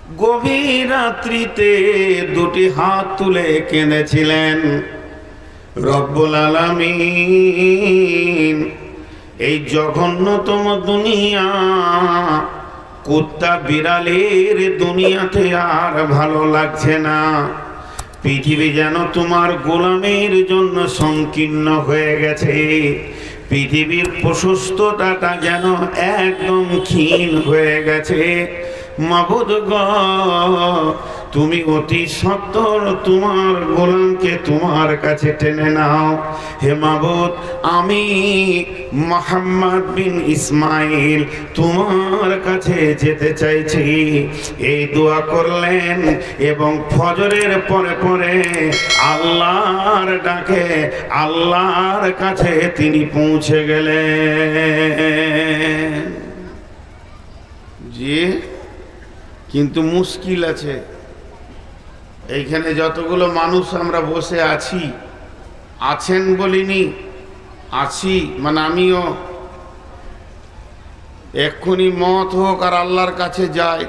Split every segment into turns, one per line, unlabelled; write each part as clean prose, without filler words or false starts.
গভীর রাত্রিতে দুটি হাত তুলে কেঁদেছিলেন, রব্বুল আলামিন এই জঘন্যতম দুনিয়া, কুত্তা বিড়ালের দুনিয়াতে আর ভালো লাগছে না। পৃথিবী যেন তোমার গোলামের জন্য সংকীর্ণ হয়ে গেছে। পৃথিবীর প্রশস্ততাটা যেন একদম ক্ষীণ হয়ে গেছে। মাবুদ গো, তুমি অতি সত্বর তোমার গোলামকে তোমার কাছে টেনে নাও। হে মাবুদ, আমি মুহাম্মদ বিন ইসমাইল তোমার কাছে যেতে চাইছি। এই দোয়া করলেন এবং ফজরের পরে পরে আল্লাহর ডাকে আল্লাহর কাছে তিনি পৌঁছে গেলেন। জি, কিন্তু মুশকিল আছে। এইখানে যতগুলো মানুষ আমরা বসে আছি, আছেন বলিনি, আছি মানে আমিও, এক্ষুনি মত হোক আর আল্লাহর কাছে যাই,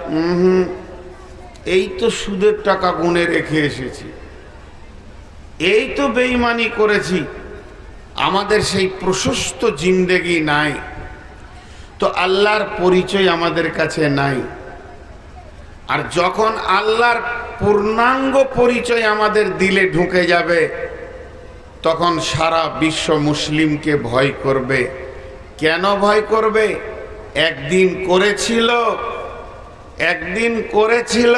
এই তো সুদের টাকা গুনে রেখে এসেছি, এই তো বেঈমানি করেছি, আমাদের সেই প্রশস্ত জিন্দেগি নাই, তো আল্লাহর পরিচয় আমাদের কাছে নাই। আর যখন আল্লাহর পূর্ণাঙ্গ পরিচয় আমাদের দিলে ঢুকে যাবে, তখন সারা বিশ্ব মুসলিমকে ভয় করবে। কেন ভয় করবে? একদিন করেছিল,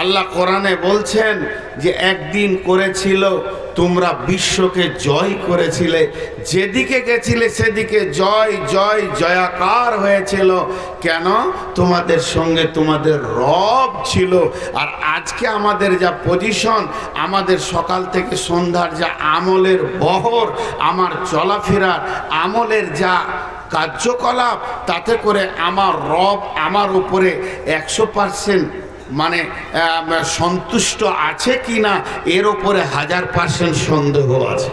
আল্লাহ কোরআনে বলছেন যে একদিন করেছিল, তোমরা বিশ্বকে জয় করেছিলে, যেদিকে গেছিলে সেদিকে জয় জয় জয়াকার হয়েছিল। কেন? তোমাদের সঙ্গে তোমাদের রব ছিল। আর আজকে আমাদের যা পজিশন, আমাদের সকাল থেকে সন্ধ্যার যা আমলের বহর, আমার চলাফেরার আমলের যা কার্যকলাপ, তাতে করে আমার রব আমার উপরে 100% মানে সন্তুষ্ট আছে কিনা, এর উপরে 1000% সন্দেহ আছে।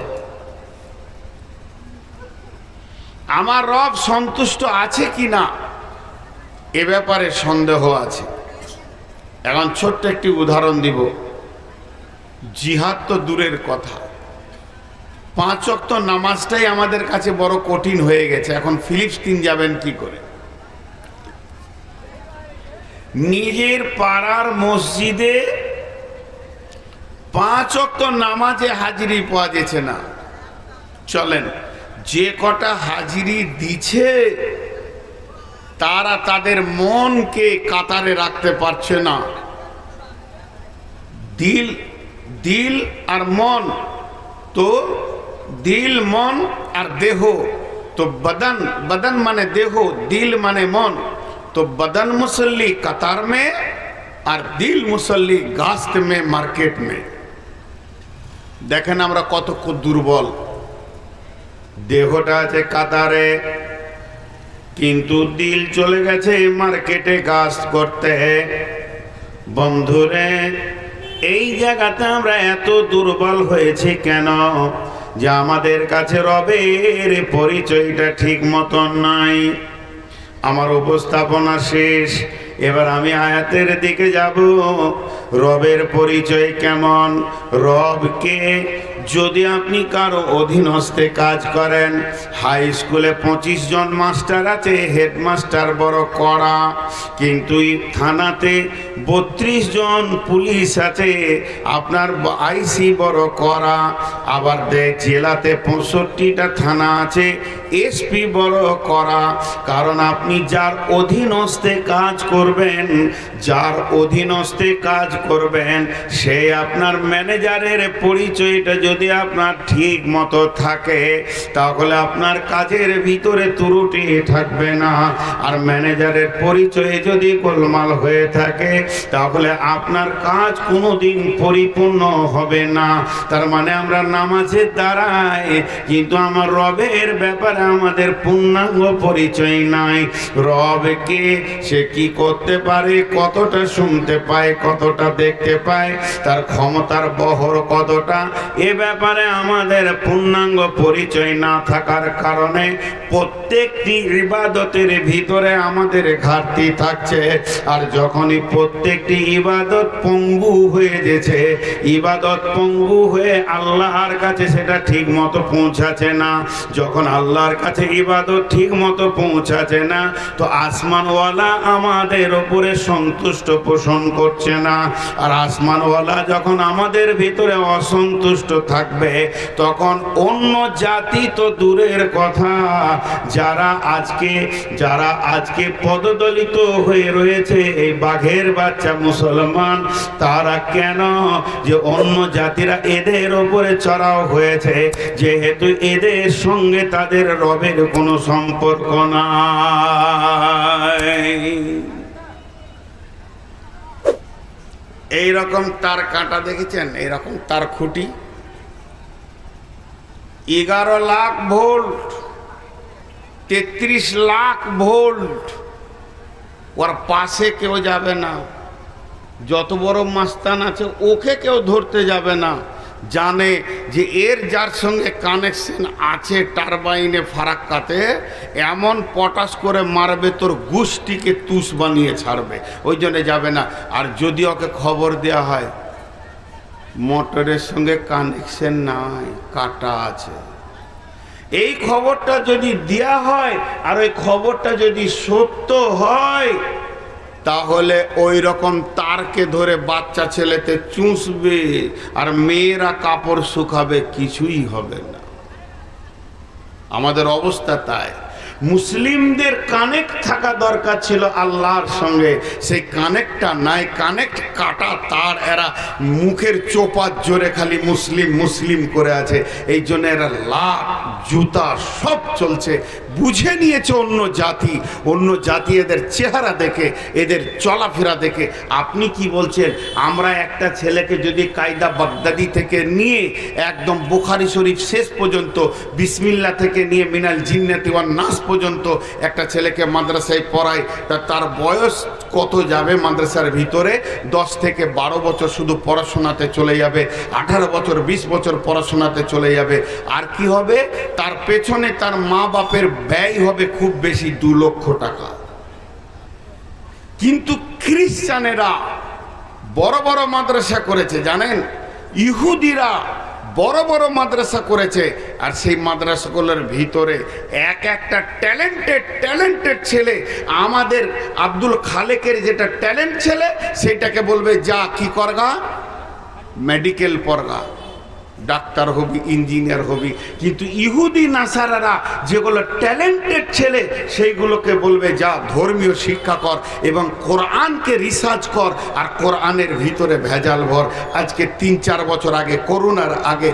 আমার রব সন্তুষ্ট আছে কিনা এ ব্যাপারে সন্দেহ আছে। এখন ছোট্ট একটি উদাহরণ দিব। জিহাদ তো দূরের কথা, 5 ওয়াক্ত নামাজটাই আমাদের কাছে বড় কঠিন হয়ে গেছে। এখন ফিলিস্তিন যাবেন কি করে? নিজের পাড়ার মসজিদে 5 ওয়াক্ত নামাজে হাজিরি পাওয়া যাচ্ছে না। চলেন, যে কটা হাজিরি দিচ্ছে তারা তাদের মনকে কাতারে রাখতে পারছে না। দিল আর মন, তো দিল মন আর দেহ, তো बदन মানে দেহ, দিল মানে মন। तो बदन मुसल्ली कतार में और दिल मुसल्ली गास्त में, मार्केट में। देखें আমরা কত দুর্বল। দেহটা আছে কাতারে, কিন্তু দিল চলে গেছে মার্কেটে গাস্ত করতে। বন্ধুরে, এই জায়গাতে আমরা এত দুর্বল হয়েছে কেন? যে আমাদের কাছে রবের পরিচয়টা ঠিক মতন নাই। আমার উপস্থাপনা শেষ, এবার আমি আয়াতের দিকে যাব। রবের পরিচয় কেমন? রবকে যদি আপনি কারো অধীনস্থে কাজ করেন, হাই স্কুলে 25 জন মাস্টার আছে, হেডমাস্টার বড় কড়া, কিন্তু থানাতে 32 জন পুলিশ আছে, আপনার আইসি বড় কড়া। আবার জেলাতে 65টা থানা আছে, এসপি বড় কড়া। কারণ আপনি যার অধীনস্থে কাজ করবেন, সে আপনার ম্যানেজারের পরিচয়টা যদি আপনার ঠিক মতো থাকে, তাহলে আপনার কাজের ভিতরে ত্রুটি থাকবে না। আর ম্যানেজারের পরিচয়ে যদি গোলমাল হয়ে থাকে, তাহলে আপনার কাজ কোনোদিন পরিপূর্ণ হবে না। তার মানে আমরা নামাজের দ্বারাই, কিন্তু আমার রবের ব্যাপারে আমাদের পূর্ণাঙ্গ পরিচয় নাই। রবকে সে কি করতে পারে, কতটা শুনতে পায়, কতটা কতটা দেখতে পায়, তার ক্ষমতার বহর কতটা, এ ব্যাপারে আমাদের পূর্ণাঙ্গ পরিচয় না থাকার কারণে প্রত্যেকটি ইবাদতের ভিতরে আমাদের ঘাটতি থাকছে। আর যখনই প্রত্যেকটি ইবাদত পঙ্গু হয়ে গেছে, ইবাদত পঙ্গু হয়ে আল্লাহর কাছে সেটা ঠিক মতো পৌঁছাচ্ছে না, যখন আল্লাহর কাছে ইবাদত ঠিক মতো পৌঁছাচ্ছে না, তো আসমানওয়ালা আমাদের উপরে সন্তুষ্ট পোষণ করছে না। আর আসমানওয়ালা যখন আমাদের ভিতরে অসন্তুষ্ট থাকবে, তখন অন্য জাতি তো দূরের কথা, যারা আজকে পদদলিত হয়ে রয়েছে, এই বাঘের বাচ্চা মুসলমান, তারা কেন যে অন্য জাতিরা এদের উপরে চড়াও হয়েছে, যেহেতু এদের সঙ্গে তাদের রবের কোনো সম্পর্ক নাই। এইরকম তার কাঁটা দেখেছেন, এইরকম তার খুঁটি 11 লাখ ভোল্ট, 33 লাখ ভোল্ট, ওর পাশে কেউ যাবে না। যত বড় মাস্তান আছে ওকে কেউ ধরতে যাবে না, জানে যে এর যার সঙ্গে কানেকশন আছে টারবাইনে ফারাক্কাতে, এমন পটাশ করে মারবে তোর গুষ্টিকে তুষ বানিয়ে ছাড়বে, ওই জন্য যাবে না। আর যদি ওকে খবর দেওয়া হয় মোটরের সঙ্গে কানেকশন নাই, কাটা আছে, এই খবরটা যদি দেয়া হয় আর ওই খবরটা যদি সত্য হয়, তাহলে ওই রকম তারকে ধরে বাচ্চা ছেলেতে চুষবে আর মেয়েরা কাপড় শুকাবে, কিছুই হবে না। আমাদের অবস্থা তাই। মুসলিমদের কানেক্ট থাকা দরকার ছিল আল্লাহর সঙ্গে, সেই কানেক্টটা নাই। কানেক্ট কাটা তার, এরা মুখের চোপার জোরে খালি মুসলিম মুসলিম করে আছে, এই জন্য এরা লাট জুতা সব চলছে। বুঝে নিয়েছে অন্য জাতি এদের চেহারা দেখে, এদের চলাফেরা দেখে। আপনি কি বলছেন? আমরা একটা ছেলেকে যদি কায়দা বাগদাদি থেকে নিয়ে একদম বুখারী শরীফ শেষ পর্যন্ত, বিসমিল্লাহ থেকে নিয়ে মিনাল জিন্নাতি ওয়ান নাস পর্যন্ত একটা ছেলেকে মাদ্রাসায় পড়াই, তার বয়স কত যাবে মাদ্রাসার ভিতরে? 10 থেকে 12 বছর শুধু পড়াশোনাতে চলে যাবে, 18 বছর 20 বছর পড়াশোনাতে চলে যাবে। আর কি হবে? তার পেছনে তার মা বাপের ব্যয় হবে খুব বেশি 2 লক্ষ টাকা। কিন্তু খ্রিস্টানেরা বড় বড় মাদ্রাসা করেছে, জানেন? ইহুদিরা বড় বড় মাদ্রাসা করেছে, আর সেই মাদ্রাসাগুলোর ভিতরে একটা ট্যালেন্টেড ছেলে, আমাদের আব্দুল খালেকের যেটা ট্যালেন্ট ছেলে, সেটাকে বলবে যা কি করগা, মেডিকেল পড়গা, ডাক্তার হবি, ইঞ্জিনিয়ার হবি। কিন্তু ইহুদি নাসারারা যেগুলো ট্যালেন্টেড ছেলে, সেইগুলোকে বলবে যা ধর্মীয় শিক্ষা কর এবং কোরআনকে রিসার্চ কর, আর কোরআনের ভিতরে ভেজাল ভর। আজকে 3-4 বছর আগে, করোনার আগে,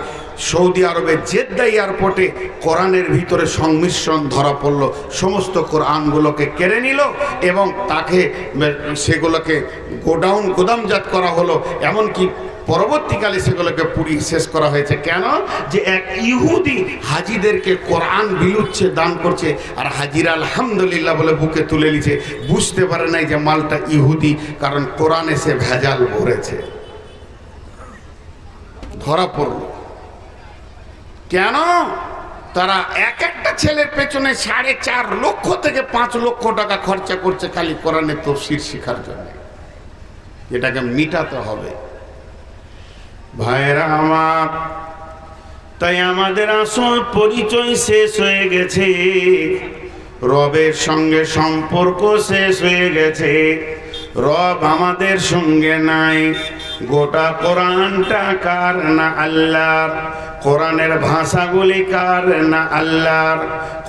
সৌদি আরবের জেদ্দা এয়ারপোর্টে কোরআনের ভিতরে সংমিশ্রণ ধরা পড়লো। সমস্ত কোরআনগুলোকে কেড়ে নিল এবং তাকে সেগুলোকে গোদামজাত করা হলো, এমনকি পরবর্তীকালে সেগুলোকে পুড়িয়ে শেষ করা হয়েছে। কেন? যে এক ইহুদি হাজিদেরকে কোরআন বিলুচ্ছে, দান করছে, আর হাজিরা আলহামদুলিল্লাহ বলে বুকে তুলে নিচ্ছে। বুঝতে পারে নাই যে মালটা ইহুদি, কারণ কোরআনে সে ভেজাল ভরেছে। ধরা পড়ল কেন? তারা একটা ছেলের পেছনে 4.5 লক্ষ থেকে 5 লক্ষ টাকা খরচা করছে খালি কোরআনের তাফসীর শেখার জন্য। এটাকে মিটাতে হবে ভাইরা আমার। তাই আমাদের আসল পরিচয় শেষ হয়ে গেছে, রবের সঙ্গে সম্পর্ক শেষ হয়ে গেছে, রব আমাদের সঙ্গে নাই। গোটা কোরআনটা কার না আল্লাহর, কোরআনের ভাষাগুলি কার না আল্লাহর,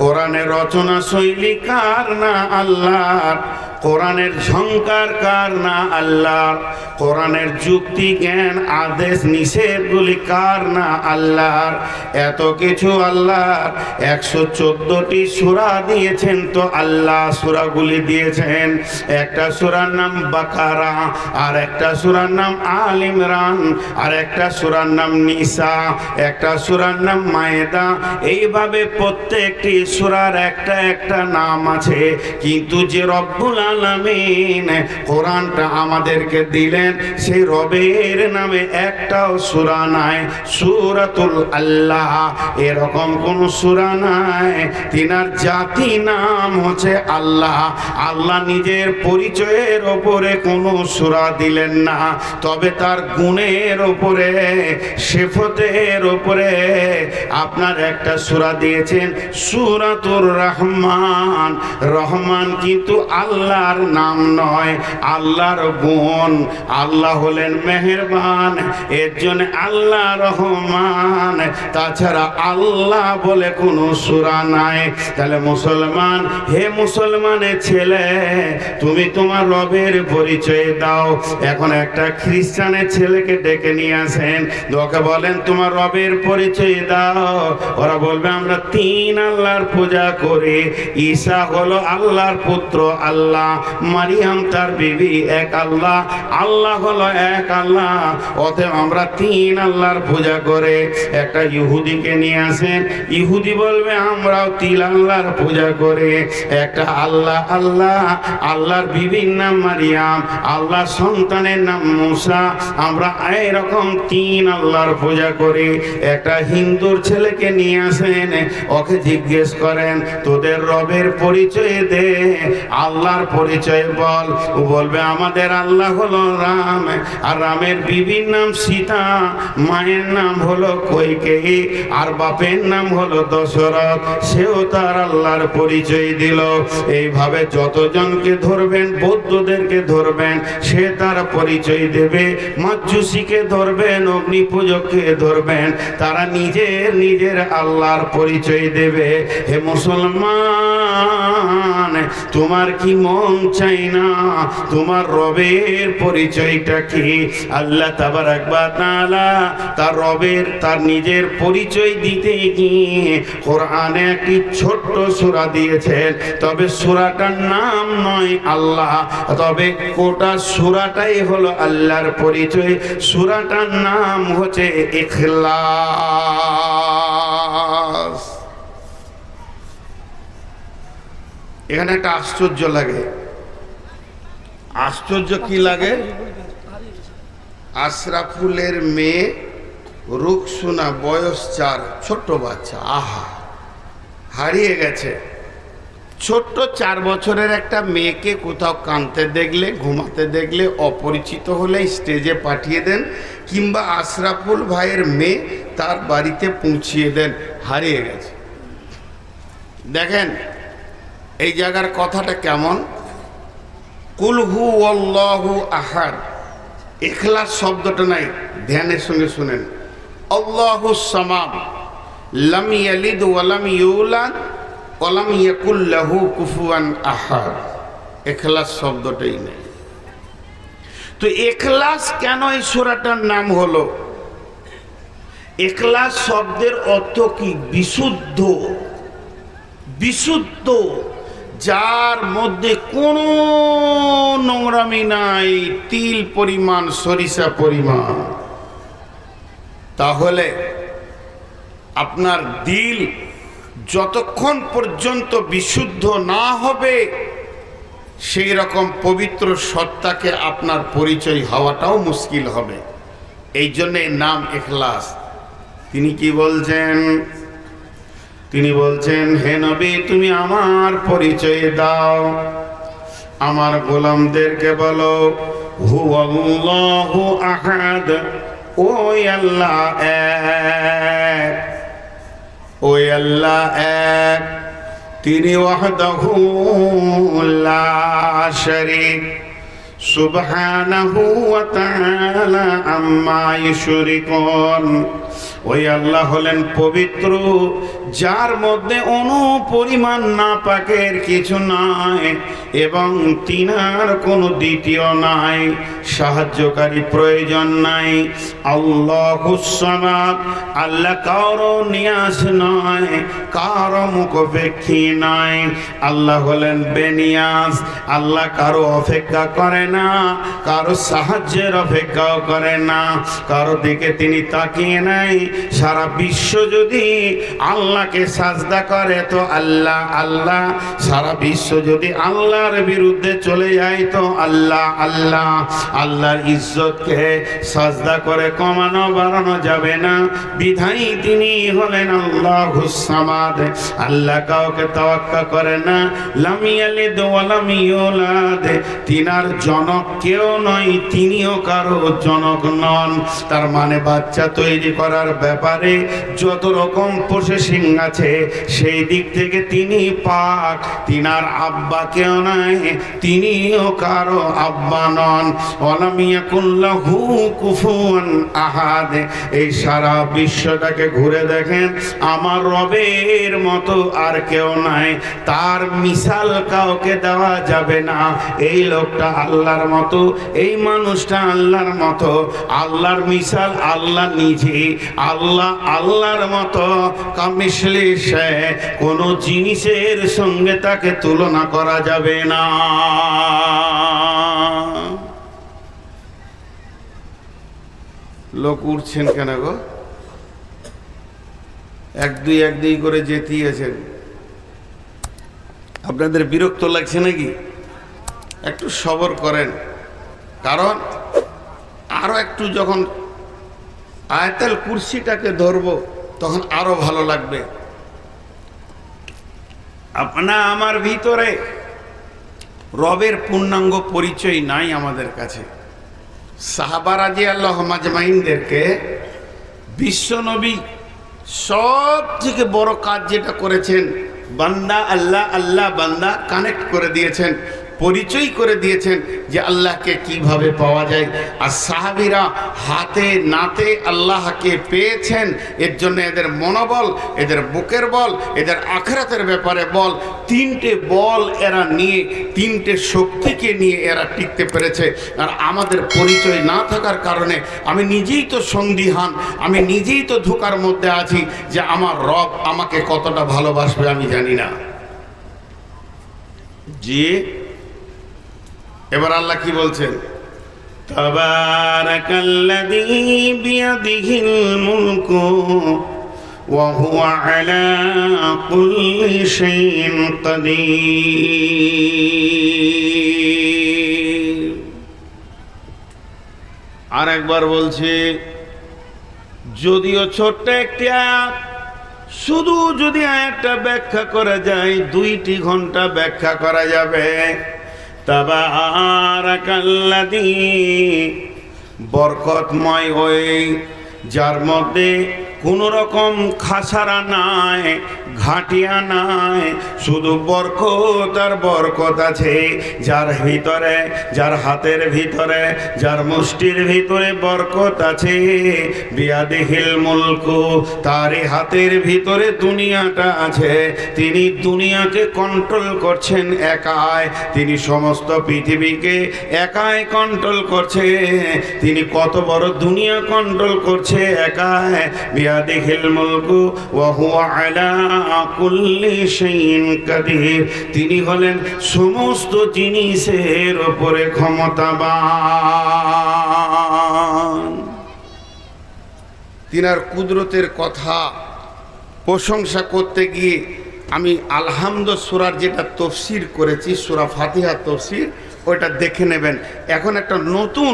কোরআনের রচনা শৈলী কার না আল্লাহর, কোরআনের ঝংকার কার না আল্লাহর, কোরআনের যুক্তি জ্ঞান আদেশ নিষেধগুলি কার না আল্লাহর। এত কিছু আল্লাহর। 114টি সূরা দিয়েছেন তো আল্লাহ সূরাগুলি দিয়েছেন। একটা সূরার নাম বাকারা, আর একটা সূরার নাম আল ইমরান, আর একটা সূরার নাম নিসা, একটা সূরার নাম মায়েদা। এইভাবে প্রত্যেকটি সূরার একটা নাম আছে। কিন্তু যে রব্বুল আলামিন কোরআনটা আমাদেরকে দিলেন, সেই রবের নামে একটাও সূরা নাই, সূরাতুল আল্লাহ, এরকম কোন সূরা নাই। তিনার জাতি নাম হচ্ছে আল্লাহ। আল্লাহ নিজের পরিচয়ের ওপরে কোনো সূরা দিলেন না, তবে তার গুণের ওপরে, সিফতের ওপরে আপনার একটা সূরা দিয়েছেন, সূরাতুর রহমান। রহমান কিন্তু আল্লাহর নাম নয়, আল্লাহর গুণ। আল্লাহ হলেন মেহেরবান, এর জন্য আল্লাহ রহমান। তাছাড়া আল্লাহ বলে কোনো সূরা নাই। তাহলে মুসলমান, হে মুসলমানের ছেলে, তুমি তোমার রবের পরিচয় দাও। এখন একটা খ্রিস্টানের ছেলেকে ডেকে নিয়ে আসেন, ওকে বলেন তোমার রবের পরিচয় দাও। ওরা বলবে আমরা তিন আল্লাহর পূজা করি, ঈসা হলো আল্লাহর পুত্র, আল্লাহ, মারিয়াম তার বিবি, এক আল্লাহ, আল্লাহ হলো এক আল্লাহ, অতএব আমরা তিন আল্লাহর পূজা করে। একটা ইহুদিকে নিয়ে আসেন, ইহুদি বলবে আমরাও তিন আল্লাহর পূজা করে। একটা আল্লাহ আল্লাহ, আল্লাহর বিবির নাম মারিয়াম, আল্লাহর সন্তানের নাম মুসা, আমরা এরকম তিন আল্লাহর পূজা করি। একটা হিন্দুর ছেলেকে নিয়ে আসেন, ওকে জিজ্ঞেস করেন তোদের রবের পরিচয় দে, আল্লাহর পরিচয় বল। ও বলবে আমাদের আল্লাহ হলো রাম, আর রামের বিবির নাম সীতা, মায়ের নাম হলো কৈকেয়ী, আর বাপের নাম হলো দশরথ, সেও তার আল্লাহর পরিচয় দিল। এইভাবে যতজনকে ধরবেন, বৌদ্ধদেরকে ধরবেন, সে তার পরিচয় দেবে। মাজুসিকে ধরবেন, অগ্নি পূজককে ধরবেন, তারা নিজের নিজের আল্লাহর পরিচয় দেবে। হে মুসলমান, তোমার কি মন চাই না তোমার রবের পরিচয়টা কি? আল্লাহ তাবারাক ওয়া তাআলা তার রবের, তার নিজের পরিচয় দিতে গিয়ে কোরআনে একটি ছোট্ট সূরা দিয়েছেন, তবে সূরাটার নাম নয় আল্লাহ, তবে গোটা সূরাটাই হলো আল্লাহর পরিচয়। সূরাটার নাম হচ্ছে ইখলাস। এখানে একটা আশ্চর্য লাগে। আশ্চর্য কি লাগে? আশরাফুলের মেয়ে রুকসুনা, বয়স 4, ছোট্ট বাচ্চা, আহা, হারিয়ে গেছে। ছোট্ট 4 বছরের একটা মেয়েকে কোথাও কাঁদতে দেখলে, ঘুমাতে দেখলে, অপরিচিত হলে স্টেজে পাঠিয়ে দেন, কিংবা আশরাফুল ভাইয়ের মেয়ে তার বাড়িতে পৌঁছিয়ে দেন, হারিয়ে গেছে। দেখেন এই জায়গার কথাটা কেমন। কুল হু আল্লাহু আহাদ, ইখলাস শব্দটা নাই, ধ্যানের সঙ্গে শুনেন। আল্লাহু সামাদ, লাম ইয়ালিদ ওয়া লাম ইউলাদ ওয়া লাম ইয়াকুল লাহু কুফুয়ান আহাদ, ইখলাস শব্দটাই নেই। তো ইখলাস কেন এই সূরাটার নাম হলো? ইখলাস শব্দের অর্থ কি? বিশুদ্ধ। বিশুদ্ধ, যার মধ্যে কোনো নোংরামি নাই, তিল পরিমাণ, সরিষা পরিমাণ। তাহলে আপনার দিল যতক্ষণ পর্যন্ত বিশুদ্ধ না হবে, সেই রকম পবিত্র সত্তাকে আপনার পরিচয় হওয়াটাও মুশকিল হবে। এই জন্যে নাম ইখলাস। তিনি কি বলছেন? তিনি বলছেন, হে নবী তুমি আমার পরিচয় দাও, আমার গোলামদেরকে বলো হুয়াল্লাহু আহাদ, ওই আল্লাহ এক, ওই আল্লাহ এক, তিনি ওয়াহদাহু লা শারীক, সুবহানাহু ওয়া তাআলা আম্মা ইউশরিকুন। ওই আল্লাহ হলেন পবিত্র, যার মধ্যে অনুপরিমাণ নাপাকের কিছু নাই, এবং তিনার কোনো দ্বিতীয় নাই, সাহায্যকারী প্রয়োজন নাই। আল্লাহুস সামাদ, আল্লাহ কারো নিয়াস নয়, কারো মুখাপেক্ষী নয়। আল্লাহ হলেন বেনিয়াস, আল্লাহ কারো অপেক্ষা করে না, কারো সাহায্যের অপেক্ষাও করে না, কারো দিকে তিনি তাকিয়ে নাই, নাই, সারা বিশ্ব যদি আল্লাহকে সাজদা করে তো আল্লাহ আল্লাহ, সারা বিশ্ব যদি আল্লাহর বিরুদ্ধে চলে যায় তো আল্লাহ আল্লাহ। আল্লাহর ইজ্জতকে সাজদা করে কমানো বাড়ানো যাবে না, বিধায়ী তিনি হলেন আল্লাহুস সামাদ। আল্লাহ কাউকে তাওয়াক্কা করে না, লাম ইয়ালিদ ওয়া লাম ইউলাদ, তিনার জনক কেউ নয়, তিনিও কারো জনক নন। তার মানে বাচ্চা তৈরি করার ব্যাপারে যত রকম প্রসেসিং আছে সেই দিক থেকে তিনি পাক, তিনার আব্বা কেউ নাই, তিনিও কারো আব্বা নন। ওয়ালাম ইয়াকুল লাহু কুফুয়ান আহাদ। এই সারা বিশ্বটাকে ঘুরে দেখেন, আমার রবের মতো আর কেউ নাই, তার মিসাল কাউকে দেওয়া যাবে না। এই লোকটা আল্লাহর মতো, এই মানুষটা আল্লাহর মতো, আল্লাহর মিসাল আল্লাহ নিজে, আল্লাহ আল্লাহর মতো। কামিসলি সে, কোনো জিনিসের সঙ্গে তাকে তুলনা করা যাবে না। লোক উঠছেন কেন গো? এক দুই করে যেতেই আছেন। আপনাদের বিরক্ত লাগছে নাকি? একটু সবর করেন, কারণ আরো একটু যখন আয়াতুল কুরসিটাকে ধরবো তখন আরো ভালো লাগবে। আপনা আমার ভিতরে রবের পূর্ণাঙ্গ পরিচয় নাই আমাদের কাছে। সাহাবা রাদিয়াল্লাহু মাজমাইনদেরকে বিশ্বনবী সব থেকে বড় কাজ যেটা করেছেন, বান্দা আল্লাহ আল্লাহ বান্দা কানেক্ট করে দিয়েছেন, পরিচয় করে দিয়েছেন যে আল্লাহকে কিভাবে পাওয়া যায়। আর সাহাবীরা হাতে নাতে আল্লাহকে পেয়েছেন, এর জন্য এদের মনোবল, এদের বুকের বল, এদের আখিরাতের ব্যাপারে বল, তিনটে বল এরা নিয়ে, তিনটে শক্তিকে নিয়ে এরা টিকতে পেরেছে। আর আমাদের পরিচয় না থাকার কারণে আমি নিজেই তো সন্দিহান, আমি নিজেই তো ধোঁকার মধ্যে আছি যে আমার রব আমাকে কতটা ভালোবাসবে আমি জানি না। জি, এবার আল্লাহ কি বলছেন? তাবারাকাল্লাযী বিয়াদিহিল মুলকু ওয়া হুয়া আলা কুল্লি শাইইন কাদির। আরেকবার বলছি, যদিও ছোট্ট একটি আয়াত, শুধু যদি আয়াতটা ব্যাখ্যা করা যায় 2 ঘন্টা ব্যাখ্যা করা যাবে। তাবারাকাল্লাযী, বরকতময় ওই যার মধ্যে কোনো রকম খাসারা নাই, ঘাটিয়া নাই, শুধু বরকত আর বরকত আছে। যার ভিতরে, যার হাতের ভিতরে, যার মুষ্টির ভিতরে বরকত আছে, বিয়াদিহিল মুলকু, তারই হাতের ভিতরে দুনিয়াটা আছে। তিনি দুনিয়াকে কন্ট্রোল করছেন একাই, তিনি সমস্ত পৃথিবীকে একাই কন্ট্রোল করছে। তিনি কত বড় দুনিয়া কন্ট্রোল করছে একাই। বিয়াদিহিল মুলকু ওয়া হুয়া আলা কুল্লি শাইইন কাদির, তিনি হলেন সমস্ত জিনিসের উপরে ক্ষমতাবান। তিনার কুদরতের কথা প্রশংসা করতে গিয়ে আমি আলহামদুলিল্লাহ সূরার যেটা তাফসীর করেছি, সূরা ফাতিহা তাফসীর, ওইটা দেখে নেবেন। এখন একটা নতুন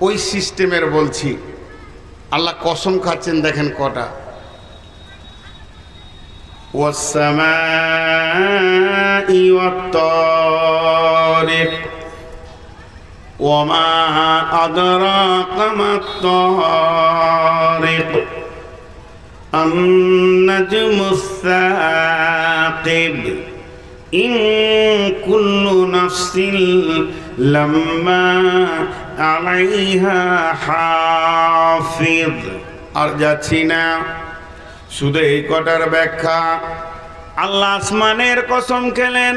ওই সিস্টেমের বলছি। আল্লাহ কসম খাচ্ছেন, দেখেন কটা। ওয়াস-সামাই ওয়াত-তারিক ওয়া মা আদরাকা মাত-তারিক আন-নাজমুস-সাকিব ইন কুল্লু নাফসিন লাম্মা আলাইহা হাফিজ। আর যাচ্ছি না, শুধু এই কটার ব্যাখ্যা। আল্লাহ আসমানের কসম খেলেন,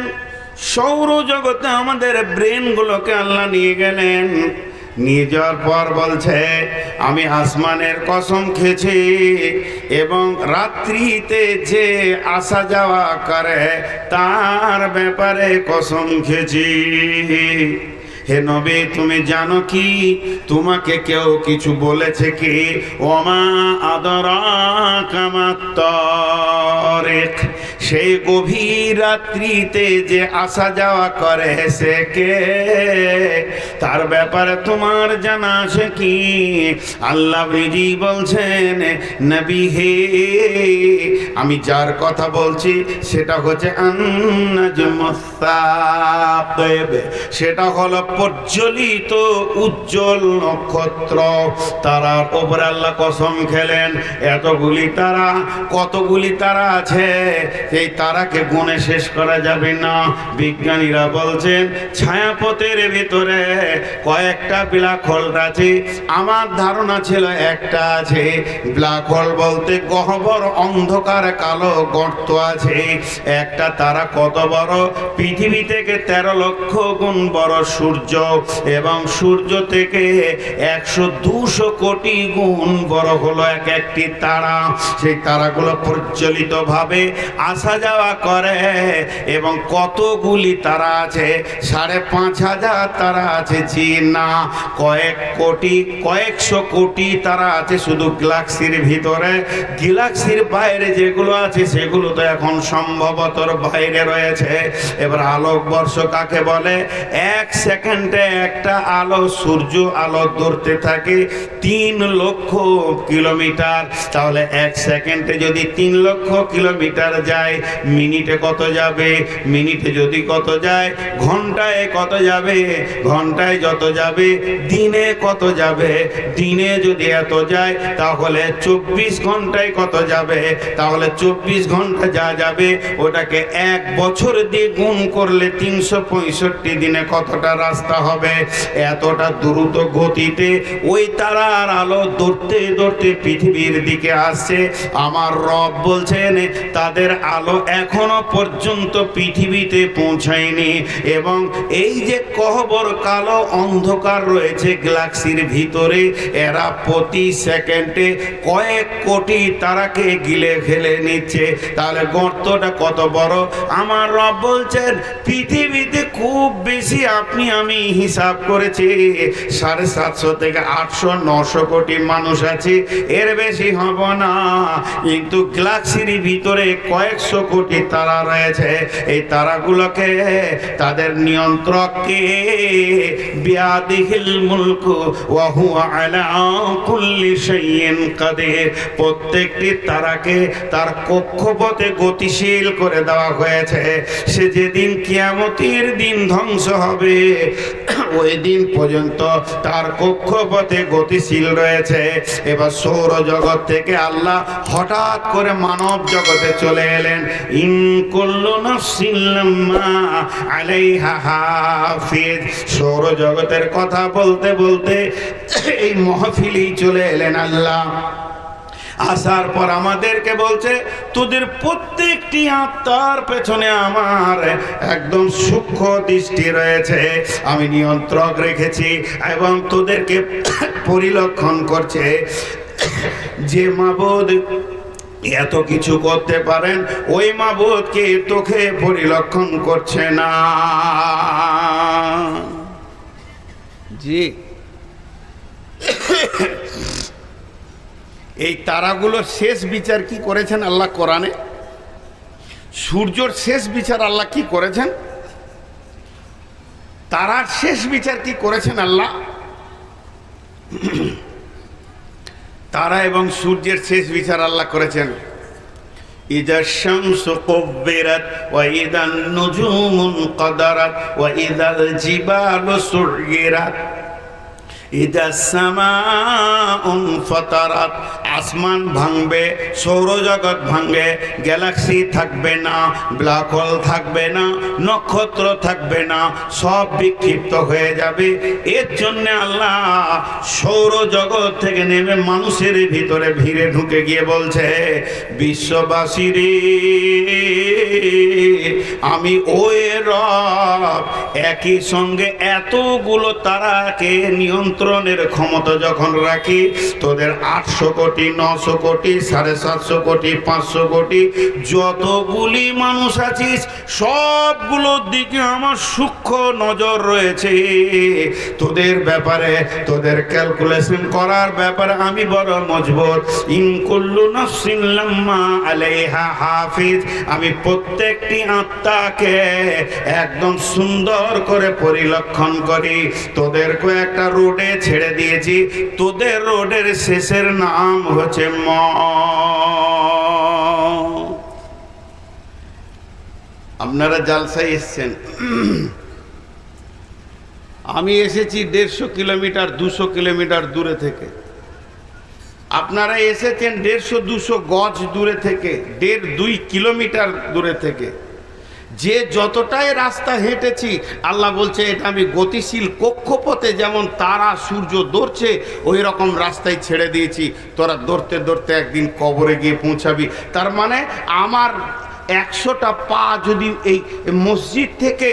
সৌরজগতে আমাদের ব্রেনগুলোকে আল্লাহ নিয়ে গেলেন, নিয়ে যাওয়ার পর বলছে আমি আসমানের কসম খেয়েছি এবং রাত্রিতে যে আসা যাওয়া করে তার ব্যাপারে কসম খেয়েছি। হে নবী তুমি জানো কি, তোমাকে কেউ কিছু বলেছে কি? ওমা আদরাকা মাত তারিক, সেই গভীর রাত্রিতে যে আসা যাওয়া করে সে কে? তার ব্যাপারে তোমার জানা আছে কি? আল্লাহ নবী বলছেন, নবী হে, আমি যার কথা বলছি সেটা হচ্ছে আন-নাজমুস সাকিব, সেটা হলো প্রজ্বলিত উজ্জ্বল নক্ষত্র। তারার উপরে আল্লাহ কসম খেলেন, এতগুলি তারা, কতগুলি তারা আছে এই তারাকে গুণে শেষ করা যাবে না। বিজ্ঞানীরা বলছেন ছায়াপথের ভিতরে কয়েকটা ব্ল্যাক হোল আছে, আমার ধারণা ছিল একটা আছে। ব্ল্যাক হোল বলতে গহ্বর অন্ধকার কালো গর্ত আছে। একটা তারা কত বড়? পৃথিবী থেকে 13 লক্ষ গুণ বড় সূর্য, এবং সূর্য থেকে 100-200 কোটি গুণ বড় হলো এক একটি তারা। সেই তারাগুলো প্রজ্বলিত ভাবে আসা যাওয়া করে, এবং কতগুলি তারা আছে? 5,500 তারা আছে। জি না, কয়েক কোটি, কয়েকশো কোটি তারা আছে শুধু গ্যালাক্সির ভিতরে। গ্যালাক্সির বাইরে যেগুলো আছে সেগুলো তো এখন সম্ভবত বাইরে রয়েছে। এবার আলোকবর্ষ কাকে বলে? 1 সেকেন্ডে একটা আলো, সূর্য আলো দূরত্বে থাকে 3 লক্ষ কিলোমিটার। তাহলে 1 সেকেন্ডে যদি 3 লক্ষ কিলোমিটার যায়, মিনিটে কত যাবে? মিনিটে যদি কত যায়, ঘন্টায় কত যাবে? ঘন্টায় যত যাবে, দিনে কত যাবে? দিনে যদি এত যায়, তাহলে 24 ঘন্টায় কত যাবে? তাহলে 24 ঘন্টা যা যাবে ওটাকে 1 বছর দিয়ে গুণ করলে 365 দিনে কতটা রাস্তা হবে? এতটা দ্রুত গতিতে ওই তারার আলো দৌড়তে দৌড়তে পৃথিবীর দিকে আসছে। আমার রব বলছেন তাদের আলো এখনো পর্যন্ত পৃথিবীতে পৌঁছায়নি, এবং এই যে গহ্বর কালো অন্ধকার রয়েছে গ্যালাক্সির ভিতরে, এরা প্রতি সেকেন্ডে কয়েক কোটি তারাকে গিলে ফেলে নিচ্ছে। তাহলে গর্তটা কত বড়? আমার রব বলছেন পৃথিবীতে খুব বেশি আপনি আমি হিসাব করেছি 750 থেকে 800-900 কোটি মানুষ আছে, এর বেশি হব না। কিন্তু গ্যালাক্সির ভিতরে কয়েকশো কোটি তারা রয়েছে। এই তারাগুলোকে তাদের নিয়ন্ত্রককে বিয়াদিহিল মুলকু ওয়া হুয়া আলা কুল্লি শাইইন কাদির, প্রত্যেকটি তারাকে তার কক্ষপথে গতিশীল করে দেওয়া হয়েছে। সে যেদিন কিয়ামতের দিন ধ্বংস হবে ওই দিন পর্যন্ত তার কক্ষপথে গতিশীল রয়েছে। এবার সৌরজগৎ থেকে আল্লাহ হঠাৎ করে মানব জগতে চলে এলেন। ইন কুল্লু নাফসিন লাম্মা আলাইহা হাফিজ, সৌরজগতের কথা বলতে বলতে এই মাহফিলেই চলে এলেন আল্লাহ। আসার পর আমাদেরকে বলছে তোদের প্রত্যেকটি আত্মার পেছনে আমার একদম সূক্ষ্ম দৃষ্টি রয়েছে, আমি নিয়ন্ত্রক রেখেছি এবং তোদেরকে পরিলক্ষণ করছে। যে মাবুদ এত কিছু করতে পারেন ওই মাবুদকে তোকে পরিলক্ষণ করছে না। জি, এই তারাগুলোর শেষ বিচার কি করেছেন আল্লাহ কোরআনে? সূর্যর শেষ বিচার আল্লাহ কি করেছেন? তারার শেষ বিচার কি করেছেন আল্লাহ? তারা এবং সূর্যের শেষ বিচার আল্লাহ করেছেন ইযা শামসু কুব্বিরাত ওয়া ইযান নুজুমু কাদারাত ওয়া ইযাল জিবালু সুয়িরাত ইদা সামাউন ফাতারাত, আসমান ভাঙবে, সৌরজগৎ ভাঙবে, গ্যালাক্সি থাকবে না, ব্ল্যাক হোল থাকবে না, নক্ষত্র থাকবে না, সব বিক্ষিপ্ত হয়ে যাবে। এর জন্য আল্লাহ সৌরজগৎ থেকে নেমে মানুষের ভিতরে ভিড়ে ঢুকে গিয়ে বলছে বিশ্ববাসী রে, আমি ওই রব একই সঙ্গে এতগুলো তারাকে নিয়ন্ত্রণ নিয়ন্ত্রণের ক্ষমতা যখন রাখি, তোদের 800 কোটি 900 কোটি 750 কোটি 500 কোটি যতগুলি মানুষ আছিস সবগুলোর দিকে আমার সূক্ষ্ম নজর রয়েছে। তোদের ব্যাপারে, তোদের ক্যালকুলেশন করার ব্যাপারে আমি বড় মজবুত। ইন কুল্লু নাফসিন লাম্মা আলাইহা হাফিজ, আমি প্রত্যেকটি আত্মাকে একদম সুন্দর করে পরিলক্ষণ করি। তোদেরকে একটা রোডে ছেড়ে দিয়েছি, তোদের রোডের শেষের নাম হচ্ছে আপনারা জালসায় এসছেন, আমি এসেছি 150 কিলোমিটার 200 কিলোমিটার দূরে থেকে, আপনারা এসেছেন 150-200 গজ দূরে থেকে, 1.5-2 কিলোমিটার দূরে থেকে। যে যতটাই রাস্তা হেঁটেছি, আল্লাহ বলছে এটা আমি গতিশীল কক্ষপথে যেমন তারা সূর্য দৌড়ছে ওই রকম রাস্তায় ছেড়ে দিয়েছি। তোরা দৌড়তে দৌড়তে একদিন কবরে গিয়ে পৌঁছাবি। তার মানে আমার 100টা পা যদি এই মসজিদ থেকে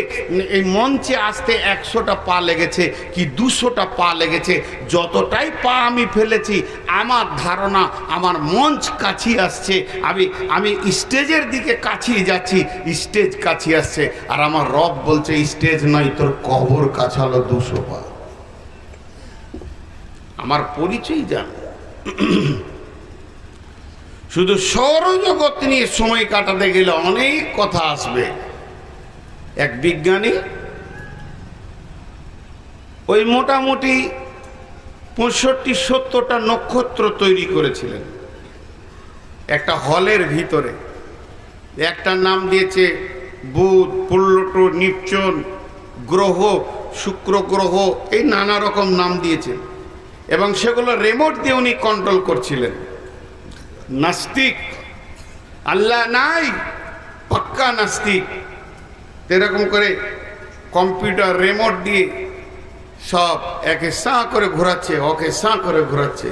এই মঞ্চে আসতে 100টা পা লেগেছে কি 200টা পা লেগেছে, যতটাই পা আমি ফেলেছি আমার ধারণা আমার মঞ্চ কাছিয়ে আসছে, আমি স্টেজের দিকে কাছিয়ে যাচ্ছি, স্টেজ কাছিয়ে আসছে। আর আমার রব বলছে স্টেজ নয়, তোর কবর কাছালো 200 পা। আমার পরিচয় জান। শুধু সৌরজগৎ নিয়ে সময় কাটাতে গেলে অনেক কথা আসবে। এক বিজ্ঞানী ওই মোটামুটি 65-70টা নক্ষত্র তৈরি করেছিলেন একটা হলের ভিতরে। একটা নাম দিয়েছে বুধ, প্লুটো, নেপচুন গ্রহ, শুক্র গ্রহ, এই নানা রকম নাম দিয়েছেন এবং সেগুলো রিমোট দিয়ে উনি কন্ট্রোল করছিলেন। নাস্তিক, আল্লাহ নাই, পাক্কা নাস্তিক। এরকম করে কম্পিউটার রিমোট দিয়ে সব একে সাঁ করে ঘোরাচ্ছে, ওকে সাঁ করে ঘোরাচ্ছে।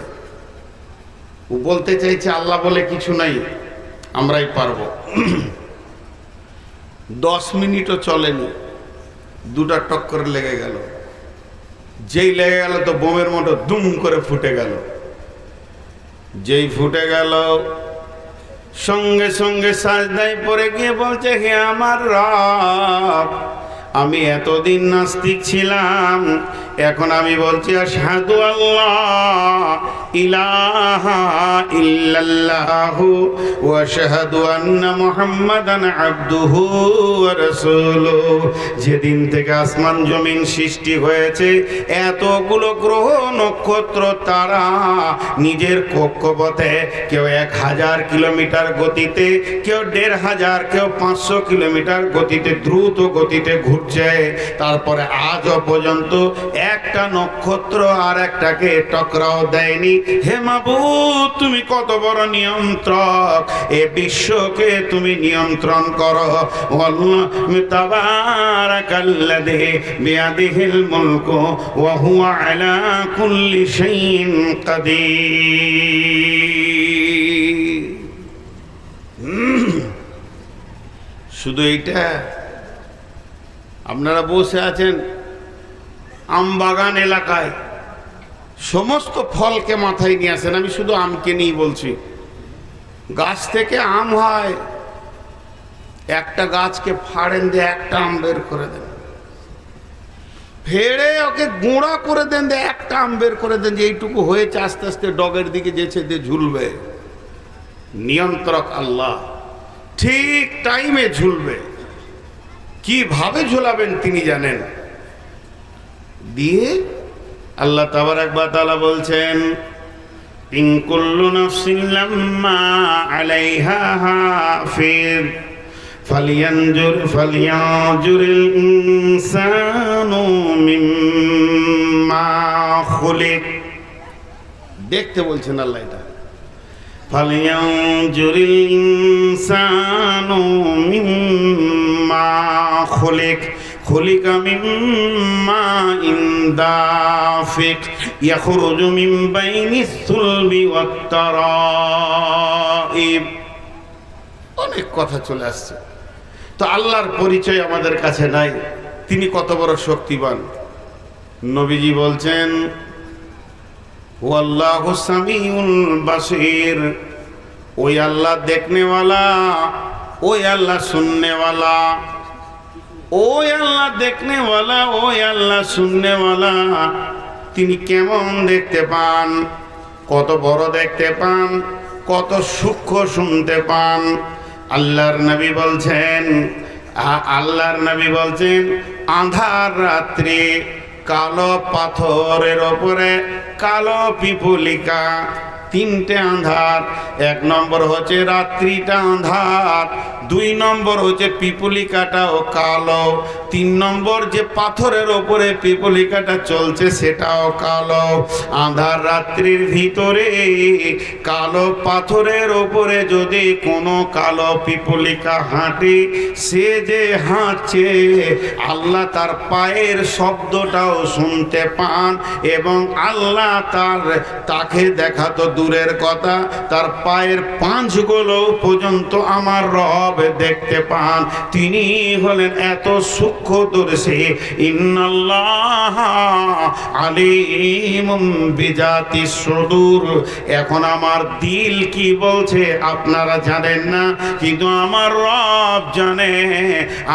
ও বলতে চাইছে আল্লাহ বলে কিছু নাই, আমরাই পারবো। 10 মিনিটও চলেনি, 2টা টক্কর লেগে গেল। যেই লেগে গেল তো বোমের মতো দুম করে ফুটে গেল। যেই ফুটে গেল সঙ্গে সঙ্গে সাজদায় পড়ে গিয়ে বলছে, হে আমার রব, আমি এতদিন নাস্তিক ছিলাম, এখন আমি বলছি আশহাদু আল্লাহ ইলাহা ইল্লাল্লাহু ওয়া আশহাদু আন্না মুহাম্মাদান আবদুহু ওয়া রাসূলুহু। যেদিন থেকে আসমান জমিন সৃষ্টি হয়েছে, এতগুলো গ্রহ নক্ষত্র তারা নিজের কক্ষপথে কেউ 1000 কিলোমিটার গতিতে, কেউ 1500, কেউ 500 কিলোমিটার গতিতে দ্রুত গতিতে ঘুরছে। তারপরে আজও পর্যন্ত একটা নক্ষত্র আর একটাকে টকরাও দেয়নি। হে মাবুদ, তুমি কত বড় নিয়ন্ত্রক, এ বিশ্বকে তুমি নিয়ন্ত্রণ করো। আল্লাহ তাবারাকাল্লাযী বিয়াদিহিল মুলকু ওয়া হুয়া আলা কুল্লি শাইইন কাদির। শুধু এইটা? আপনারা বসে আছেন আমবাগান এলাকায়, সমস্ত ফলকে মাথায় নিয়ে আসেন। আমি শুধু আমকে নিয়ে বলছি। গাছ থেকে আম হয়, একটা গাছকে ফাড়েন দিয়ে একটা আম বের করে দেন, ফেড়ে ওকে গোড়া করে দেন দিয়ে একটা আম বের করে দেন, যে এইটুকু হয়েছে আস্তে আস্তে ডগের দিকে যেছে দিয়ে ঝুলবে। নিয়ন্ত্রক আল্লাহ, ঠিক টাইমে ঝুলবে। কিভাবে ঝুলাবেন তিনি জানেন। দিয়ে আল্লাহ তাবারাক ওয়া তাআলা বলছেন, ইন কুল্লু নাফসিন লাম্মা আলাইহা হাফিজ ফালইয়ানজুরিল ইনসানু মিম্মা খুলিক। দেখতে বলছেন আল্লাহ এটা। ফালইয়ানজুরিল ইনসানু মিম্মা খুলিক খুলিকা মিন মাইন দাফিক ইয়াখরুজু মিন বাইনিস সুলবি ওয়াত তারাইব। অনেক কথা চলে আসছে। তো আল্লাহর পরিচয় আমাদের কাছে নাই, তিনি কত বড় শক্তিবান। নবীজি বলছেন, ওয়াল্লাহু সামিউল বাসীর। ওই আল্লাহ দেখনেওয়ালা, ওই আল্লাহ শুননেওয়ালা, ওই আল্লাহ দেখনেওয়ালা, ওই আল্লাহ শুননেওয়ালা। তিনি কেমন দেখতে পান, কত বড় দেখতে পান, কত সূক্ষ্ম শুনতে পান। আল্লাহর নবী বলছেন, আল্লাহর নবী বলছেন, আঁধার রাত্রি কালো পাথরের ওপরে কালো পিপুলিকা, তিনটে আঁধার। এক নম্বর হচ্ছে রাত্রিটা আঁধার, দুই নম্বর হচ্ছে পিপুলিকাটাও কালো, তিন নম্বর যে পাথরের ওপরে পিপুলিকাটা চলছে সেটাও কালো। আঁধার রাত্রির ভিতরে কালো পাথরের ওপরে যদি কোনো কালো পিপুলিকা হাঁটে, সে যে হাঁটছে আল্লাহ তার পায়ের শব্দটাও শুনতে পান, এবং আল্লাহ তাকে দেখা তো দূরের কথা, তার পায়ের পাঁচগুলো পর্যন্ত আমার রব দেখতে পান। তিনি হলেন এত সূক্ষ্মদর্শী। ইন্নাল্লাহ আলিমুম বিজাতিস সুদূর। এখন আমার দিল কি বলছে আপনারা জানেন না, কিন্তু আমার রব জানে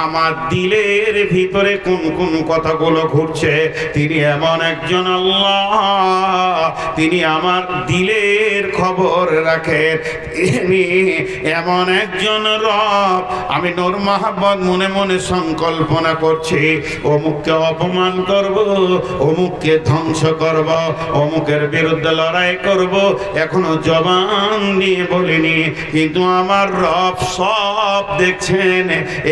আমার দিলের ভিতরে কোন কোন কথাগুলো ঘুরছে। তিনি এমন একজন আল্লাহ, তিনি আমার দিলের খবর রাখেন। তিনি এমন একজন রব। আমি নূর মাহবুব মনে মনে সংকল্পনা করছি, অমুককে অপমান করব, অমুককে ধ্বংস করব, অমুকের বিরুদ্ধে লড়াই করব, এখনো জবান দিয়ে বলিনি, কিন্তু আমার রব সব দেখছেন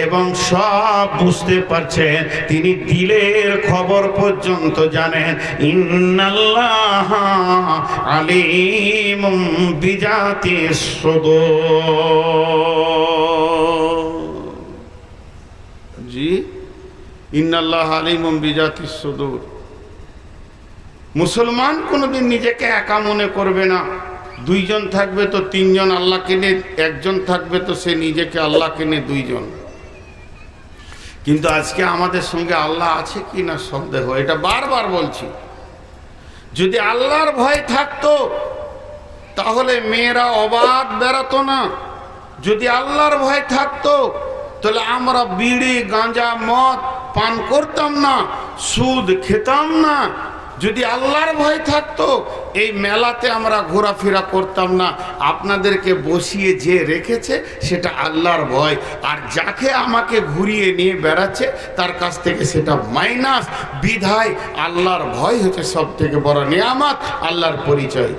এবং সব বুঝতে পারছেন। তিনি দিলের খবর পর্যন্ত জানেন। ইন্নাল্লাহ আলিমুম বিজাতিস সুদূর। জি, ইন্নাল্লাহ আলিমুম বিজাতিস সুদূর। মুসলমান কোনোদিন নিজেকে একা মনে করবে না। দুইজন থাকবে তো তিনজন আল্লাহকে নিয়ে, একজন থাকবে তো সে নিজেকে আল্লাহকে নিয়ে দুইজন। কিন্তু আজকে আমাদের সঙ্গে আল্লাহ আছে কি না সন্দেহ। এটা বারবার বলছি। যদি আল্লাহর ভয় থাকতো তাহলে মেয়েরা অবাধ বেড়াতো না। যদি আল্লাহর ভয় থাকতো তাহলে আমরা বিড়ি গাঁজা মদ পান করতাম না, সুদ খেতাম না। যদি আল্লাহর ভয় থাকতো এই মেলাতে আমরা ঘোরাফেরা করতাম না। আপনাদেরকে বসিয়ে যে রেখেছে সেটা আল্লাহর ভয়, আর যাকে আমাকে ঘুরিয়ে নিয়ে বেড়াচ্ছে তার কাছ থেকে সেটা মাইনাস। বিধায় আল্লাহর ভয় হচ্ছে সব থেকে বড় নিয়ামত, আল্লাহর পরিচয়।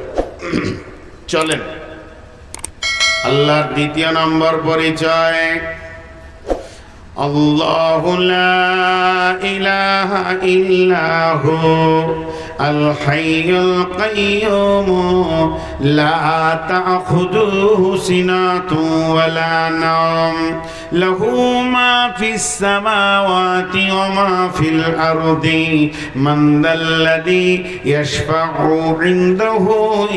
চলেন আল্লাহর দ্বিতীয় নম্বর পরিচয়, আল্লাহু লা ইলাহা ইল্লাহু আল হাইয়ুল কাইয়্যুম লা তাখুযুহু সিনাতুন ওয়ালা নাওম লাহু মা ফিস সামাওয়াতি ওয়া মা ফিল আরদি মান যাল্লাযী ইয়াশফা'ু ইনদাহু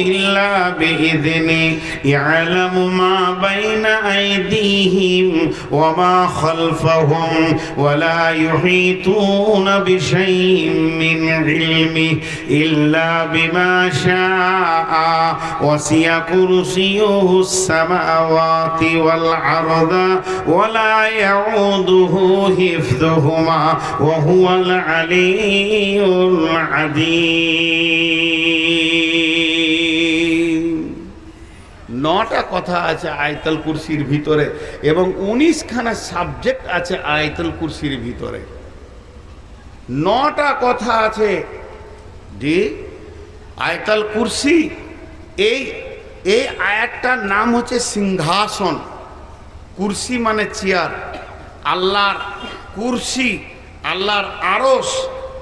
ইল্লা বিইযনি ইয়ালামু মা বাইনা আইদিহিম ওয়া মা খালফাহুম ওয়া লা ইউহীতুনা বিশাইইন মিন ইলমিহি ইল্লা বিমা শাআ ওয়াসি'a কুরসিয়ুহুস সামাওয়াতি ওয়াল আরদা ওয়া লা ইয়াউদুহু হিফযুহুমা ওয়া হুয়াল আলিয়্যুল আযীম। 9টা কথা আছে আয়াতুল কুরসির ভিতরে এবং 19খানা সাবজেক্ট আছে আয়াতুল কুরসির ভিতরে। 9টা কথা আছে। যে আয়াতুল কুরসি, এই আয়াতটার নাম হচ্ছে সিংহাসন। কুরসি মানে চেয়ার। আল্লাহর কুরসি, আল্লাহর আরশ,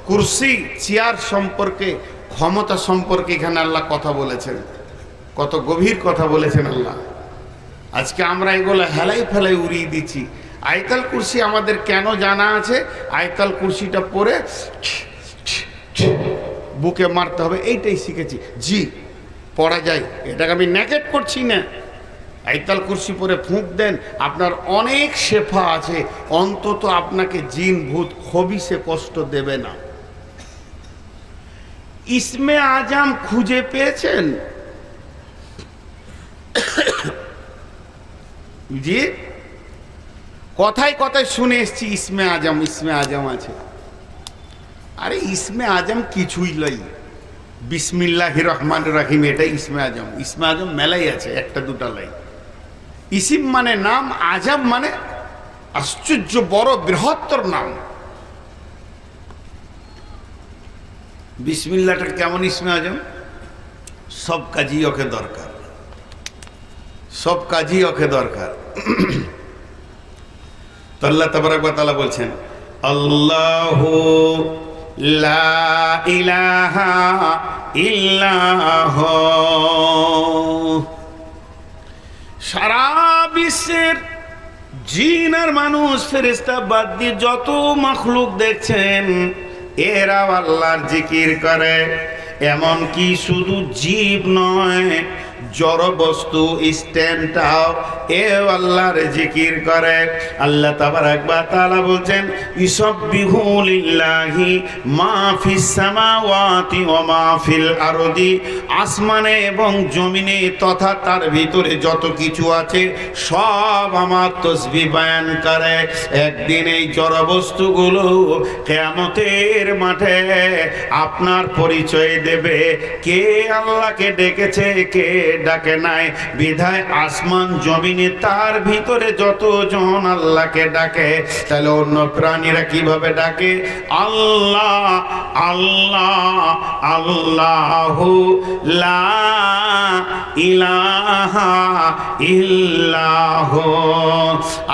কুরসি চেয়ার সম্পর্কে, ক্ষমতা সম্পর্কে এখানে আল্লাহ কথা বলেছেন। কত গভীর কথা বলেছেন আল্লাহ। আজকে আমরা এগুলো হেলাই ফেলাই উড়িয়ে দিচ্ছি। আয়াতুল কুরসি আমাদের কেন জানা আছে? আয়াতুল কুরসিটা পড়ে বুকে মারতে হবে, এইটাই শিখেছি। জি, পড়া যায়, এটাকে আমি নেগেট করছি না। আয়াতুল কুরসি পড়ে ফুঁক দেন, আপনার অনেক শেফা আছে। অন্তত আপনাকে জিন ভূত খবিসে কষ্ট দেবে না। ইসমে আজম খুঁজে পেয়েছেন? জি, কথায় কথায় শুনে এসছি ইসমে আজম, ইসমে আজম আছে। আরে ইসমে আজম কিছুই লই, বিসমিল্লাহির রহমানির রহিম, এটাই ইসমে আজম। ইসমে আজম মেলাই আছে, একটা দুটা লাই। ইসিম মানে নাম, আজম মানে আশ্চর্য বড় বৃহত্তর নাম। বিসমিল্লাহটা কেমন ইসমে আজম? সব কাজই ওকে দরকার, সব কাজই ওকে দরকার। তো আল্লাহ তাবারক ওয়া তাআলা বলছেন, আল্লাহু লা ইলাহা ইল্লাহু। সারা বিশ্বের জিন আর মানুষ, ফেরেশতা বাদ দিয়ে যত মাখলুক দেখছেন, এরাও আল্লাহর জিকির করে। এমন কি শুধু জীব নয়, জড় বস্তু স্ট্যান্ডটাও এও আল্লাহর জিকির করে। আল্লাহ তাবারক ওয়া তাআলা বলছেন, ইউসাব্বিহু লিল্লাহি মা ফিস সামাওয়াতি ওয়া মা ফিল আরদি। আসমানে এবং জমিনে তথা তার ভিতরে যত কিছু আছে সব আমার তাসবিহ বয়ান করে। একদিন এই জড় বস্তুগুলো কিয়ামতের মাঠে আপনার পরিচয় দেবে, কে আল্লাহকে ডেকেছে, কে ডাকে নাই। বিধায় আসমান জমিনে তার ভিতরে যতজন আল্লাহকে ডাকে, তাহলে অন্য প্রাণীরা কিভাবে ডাকে? আল্লাহ আল্লাহ আল্লাহু লা ইলাহা ইল্লাহু।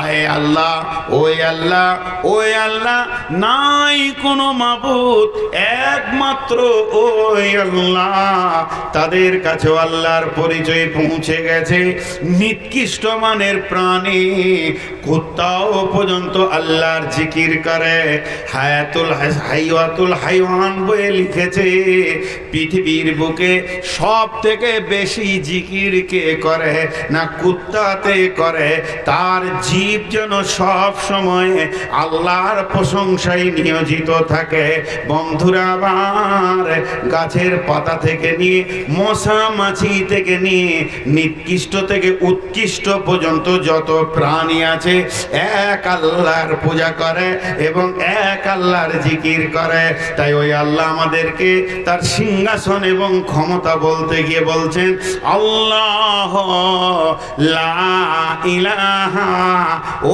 আয় আল্লাহ, ওই আল্লাহ, ওই আল্লাহ, নাই কোনো মাবুদ, একমাত্র ওই আল্লাহ। তাদের কাছেও আল্লাহর পরিচয় পৌঁছে গেছে। নিকৃষ্ট মানের প্রাণী কুত্তাও পর্যন্ত আল্লাহর জিকির করে। হায়াতুল হাইওয়ান বইয়ে লিখেছে, পৃথিবীর বুকে সব থেকে বেশি জিকির কে করে না কুত্তাতে করে। তার জীব যেন সব সময় আল্লাহর প্রশংসায় নিয়োজিত থাকে। বন্ধুরা আমার, গাছের পাতা থেকে নিয়ে মশা মাছি থেকে নিয়ে নিকৃষ্ট থেকে উৎকৃষ্ট পর্যন্ত যত প্রাণী আছে এক আল্লাহর পূজা করে এবং এক আল্লাহর জিকির করে। তাই ওই আল্লাহ আমাদেরকে তার সিংহাসন এবং ক্ষমতা বলতে গিয়ে বলছেন, আল্লাহ লা ইলাহা,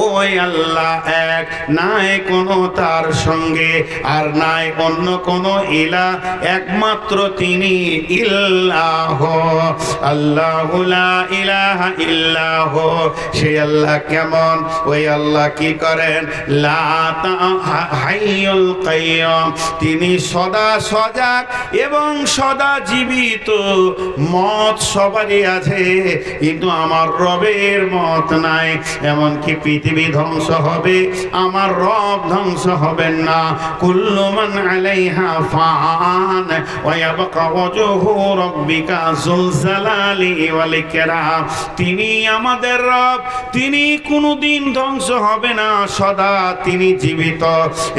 ওই আল্লাহ এক, নাই কোনো তার সঙ্গে আর নাই অন্য কোনো ইলাহ, একমাত্র তিনি ইল্লাহ। আল্লাহু লা ইলাহা ইল্লাহ। সেই আল্লাহ কেমন? ওই আল্লাহ কি করেন? লা হাইয়ুল কাইয়্যুম, তিনি সদা সজাগ এবং সদা জীবিত। মত সবারই আছে, কিন্তু আমার রবের মত নাই। এমনকি পৃথিবী ধ্বংস হবে, আমার রব ধ্বংস হবেন না। কুল্লু মান আলাইহা ফান ওয়া ইয়াবকা ওয়াজহু রাব্বিকা যুল জালালি ওয়াল ইকরাম। তিনি আমাদের রব, তিনি কোনোদিন ধ্বংস হবে না, সদা তিনি জীবিত।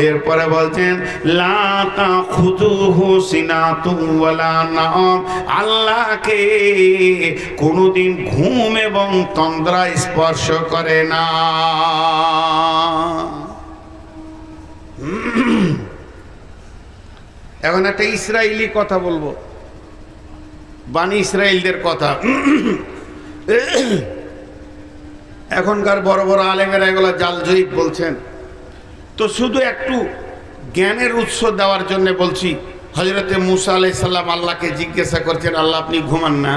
এরপরে বলছেন, লা তাখুযুহু সিনাতুন ওয়ালা নাওম, আল্লাহকে কোনোদিন ঘুম এবং তন্দ্রা স্পর্শ করে না। এখন একটা ইসরায়েলি কথা বলবো, বানি ইসরায়েলদের কথা। এখনকার বড় বড় আলেমেরা এগুলো জাল জয়ীফ বলছেন, তো শুধু একটু জ্ঞানের উৎস দেওয়ার জন্য বলছি। হযরতে মুসা আলাইহিস সালাম আল্লাহকে জিজ্ঞাসা করছেন, আল্লাহ আপনি ঘুমান না?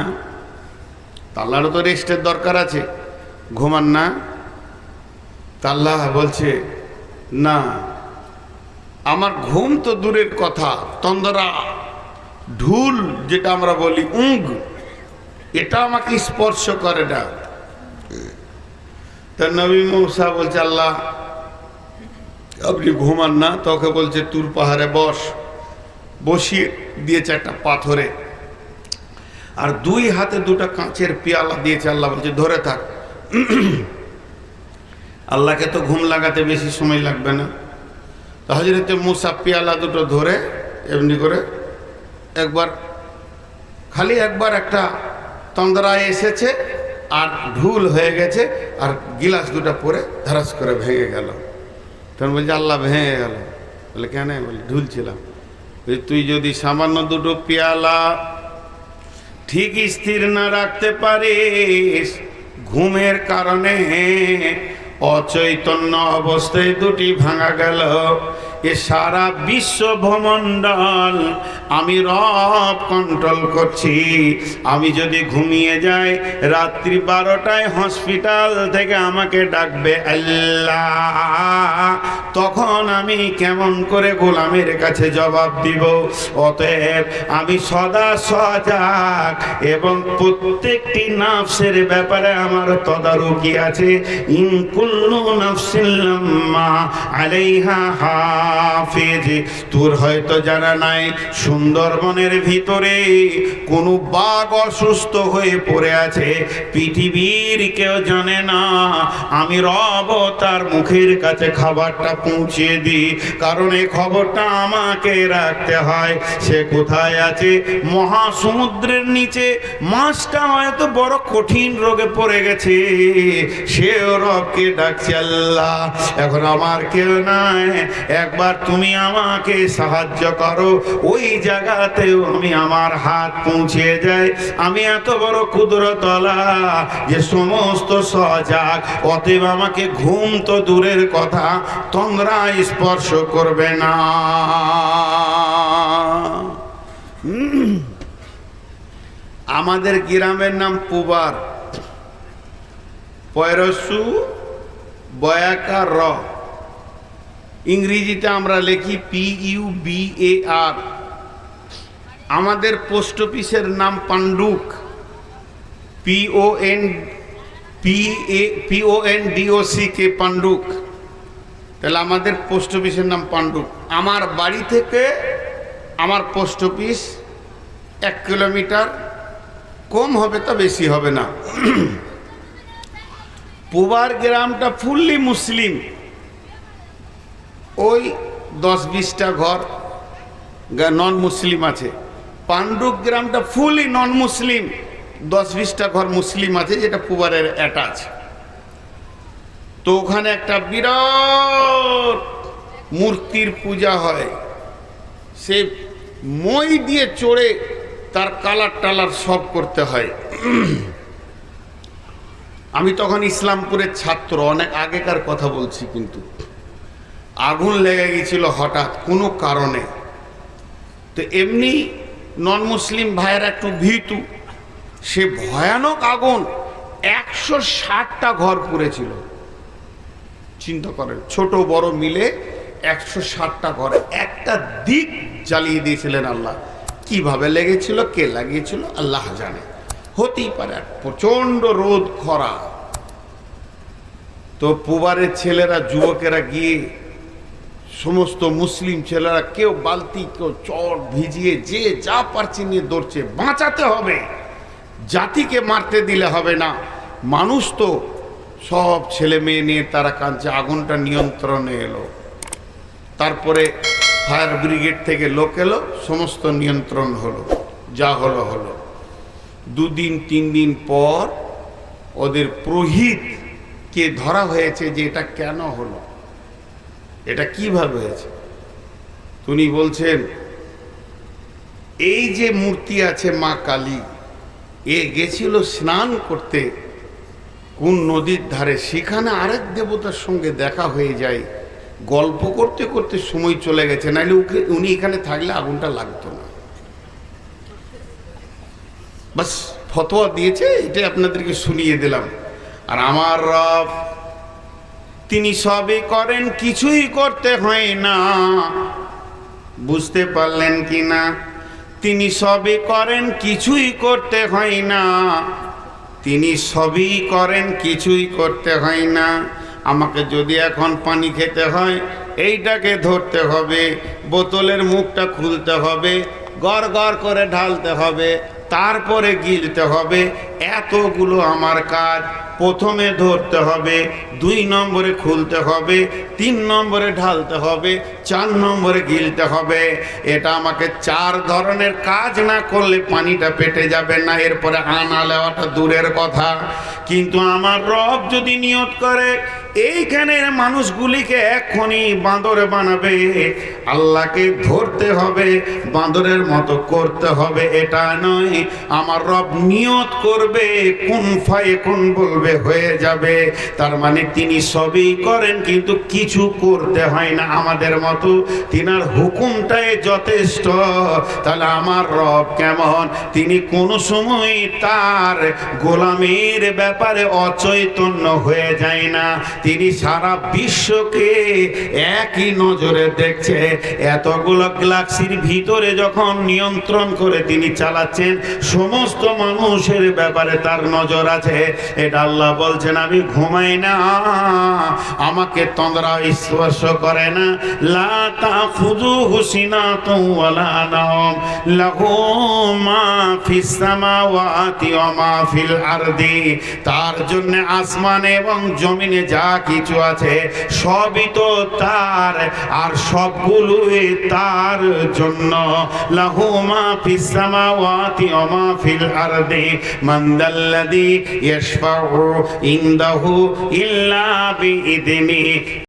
আল্লাহরও তো রেস্টের দরকার আছে, ঘুমান না? তা আল্লাহ বলছে, না, আমার ঘুম তো দূরের কথা, তন্দ্রা, ঢুল যেটা আমরা বলি, উঙ্গ, এটা আমাকে স্পর্শ করে না। তা নবী মুসা বলছে, আল্লাহ আপনি ঘুমান না? তোকে বলছে তুর পাহাড়ে বস, বসিয়ে দিয়েছে একটা পাথরে, আর দুই হাতে দুটো কাঁচের পেয়ালা দিয়েছে। আল্লাহ বলছে ধরে থাক। আল্লাহকে তো ঘুম লাগাতে বেশি সময় লাগবে না। তো হযরতে মুসা পেয়ালা দুটো ধরে এমনি করে একবার খালি একবার একটা তন্দ্রায় এসেছে আর ঢুল হয়ে গেছে, আর গিলাস দুটা পরে ধারাস করে ভেঙে গেল। তখন বলছে আল্লাহ ভেঙে গেল। বলে কেন? বলে ঢুলছিলাম। তুই যদি সামান্য দুটো পেয়ালা ঠিক স্থির না রাখতে পারিস, ঘুমের কারণে অচৈতন্য অবস্থায় দুটি ভাঙা গেল, এ সারা বিশ্ব ভূমণ্ডল আমি রব কন্ট্রোল করছি। আমি যদি ঘুমিয়ে যাই রাত্রি 12টায় হসপিটাল থেকে আমাকে ডাকবে আল্লাহ, তখন আমি কেমন করে গোলামের কাছে জবাব দিব? অতএব আমি সদা সজাগ এবং প্রত্যেকটি নাফসের ব্যাপারে আমার তদারকি আছে। ইন কুল্লু নাফসিন লাম্মা আলাইহা হাফিজ। তোর হয়তো জানা নাই, সুন্দরবনের ভিতরে কোনো বাঘ অসুস্থ হয়ে পড়ে আছে, পৃথিবীর কেউ জানে না। আমি রব তার মুখের কাছে খাবারটা পৌঁছে দিই, কারণ এই খবরটা আমাকে রাখতে হয়। সে কোথায় আছে? মহাসমুদ্রের নিচে। মাছটা হয়তো বড় কঠিন রোগে পড়ে গেছে, সেও রবকে ডাকছে আল্লাহ, এখন আমার কেউ নাই, একবার তুমি আমাকে সাহায্য করো। ওই জায়গাতেও আমি আমার হাত পৌঁছে যাই। আমি এত বড় কুদরতওয়ালা যে সমস্ত সজাগ, অতএব আমাকে ঘুম তো দূরের কথা, তোমরা স্পর্শ করবে না। আমাদের গ্রামের নাম পুবার, পয়রসু বয়াকার র, ইংরেজিতে আমরা লিখি PUBAR। আমাদের পোস্ট অফিসের নাম পান্ডুক, PONDOCK, পান্ডুক। তাহলে আমাদের পোস্ট অফিসের নাম পান্ডুক। আমার বাড়ি থেকে আমার পোস্ট অফিস 1 কিলোমিটার, কম হবে তা বেশি হবে না। পুবার গ্রামটা ফুললি মুসলিম, ওই 10-20টা ঘর নন মুসলিম আছে। পান্ডুক গ্রামটা ফুললি নন মুসলিম, 10-20টা ঘর মুসলিম আছে, যেটা পুবারের অ্যাটাচ। তো ওখানে একটা বিরাট মূর্তির পূজা হয়। সে মই দিয়ে চড়ে তার কালার টালার সব করতে হয়। আমি তখন ইসলামপুরের ছাত্র, অনেক আগেকার কথা বলছি, কিন্তু আগুন লেগে গেছিল হঠাৎ কোনো কারণে। তো এমনি নন মুসলিম ভাইয়েরা একটু ভীতু, সে ভয়ানক আগুন, 160টা ঘর পুড়েছিল। চিন্তা করেন, ছোট বড় মিলে 160টা ঘর একটা দিক জ্বালিয়ে দিয়েছিলেন আল্লাহ। কিভাবে লেগেছিল, কে লাগিয়েছিল আল্লাহ জানে। হতেই পারে প্রচন্ড রোদ খরা। তো পুবারের ছেলেরা, যুবকেরা গিয়ে, সমস্ত মুসলিম ছেলেরা কেউ বালতি, কেউ চট ভিজিয়ে, যে যা পারছে নিয়ে দৌড়ছে। বাঁচাতে হবে, জাতিকে মারতে দিলে হবে না। মানুষ তো সব ছেলে মেয়ে নিয়ে তারা কাঁদছে। আগুনটা নিয়ন্ত্রণে এলো, তারপরে ফায়ার ব্রিগেড থেকে লোক এলো, সমস্ত নিয়ন্ত্রণ হলো। যা হলো হলো। 2 দিন 3 দিন পর ওদের পুরোহিতকে ধরা হয়েছে যে এটা কেন হলো, এটা কিভাবে হয়েছে। উনি বলছেন, এই যে মূর্তি আছে মা কালী, এ গেছিল স্নান করতে কোন নদীর ধারে, সেখানে আরেক দেবতার সঙ্গে দেখা হয়ে যায়। গল্প করতে করতে সময় চলে গেছে, নাহলে উনি এখানে থাকলে আগুনটা লাগতো না। বাস ফতোয়া দিয়েছে, এটাই আপনাদেরকে শুনিয়ে দিলাম। আর আমার রব, তিনি সবই করেন, কিছুই করতে হয় না। বুঝতে পারলেন কি না? তিনি সবই করেন, কিছুই করতে হয় না। তিনি সবই করেন, কিছুই করতে হয় না। আমাকে যদি এখন পানি খেতে হয়, এইটাকে ধরতে হবে, বোতলের মুখটা খুলতে হবে, গড় গড় করে ঢালতে হবে, তারপরে গিলতে হবে। এতগুলো আমার কাজ। প্রথমে ধরতে হবে, 2 নম্বরে খুলতে হবে, 3 নম্বরে ঢালতে হবে, 4 নম্বরে গিলতে হবে। এটা আমাকে 4 ধরনের কাজ না করলে পানিটা পেটে যাবে না। এরপরে আনা লেওয়াটা দূরের কথা, কিন্তু আমার রব যদি নিয়ত করে এইখানের মানুষগুলিকে এখনই বাঁদরে বানাবে, আল্লাহকে ধরতে হবে, বাঁদরের মতো করতে হবে, এটা নয়। আমার রব নিয়ত করবে, কোন ফায়ে কোন বলবে, হয়ে যাবে। তার মানে তিনি সবই করেন, কিন্তু কিছু করতে হয় না আমাদের মতো, তিনার হুকুমটাই যথেষ্ট। তাহলে আমার রব কেমন? তিনি কোনো সময় তার গোলামের ব্যাপারে অচৈতন্য হয়ে যায় না। তিনি সারা বিশ্বকে একই নজরে দেখছে। এতগুলো গ্যালাক্সির ভিতরে যখন নিয়ন্ত্রণ করে তিনি চালাচ্ছেন, সমস্ত মানুষের ব্যাপারে তার নজর আছে। এটা আল্লাহ বলছেন, আমি ঘুমাই না, আমাকে তন্দ্রা স্পর্শ করে না। লা তাখুযুহু সিনাতুন ওয়ালা নাওম লাহু মা ফিস সামাওয়াতি ওয়া মা ফিল আরদি। তার জন্য আসমানে এবং জমিনে যা কিছু আছে সবই তো তার, আর সবগুলোই তার জন্য। লাহু মা ফিস সামাওয়াতি ওয়া মা ফিল আরদি মান দাল্লাযী ইয়াশফাউ ইনদাহু ইল্লা বিইذনিহি।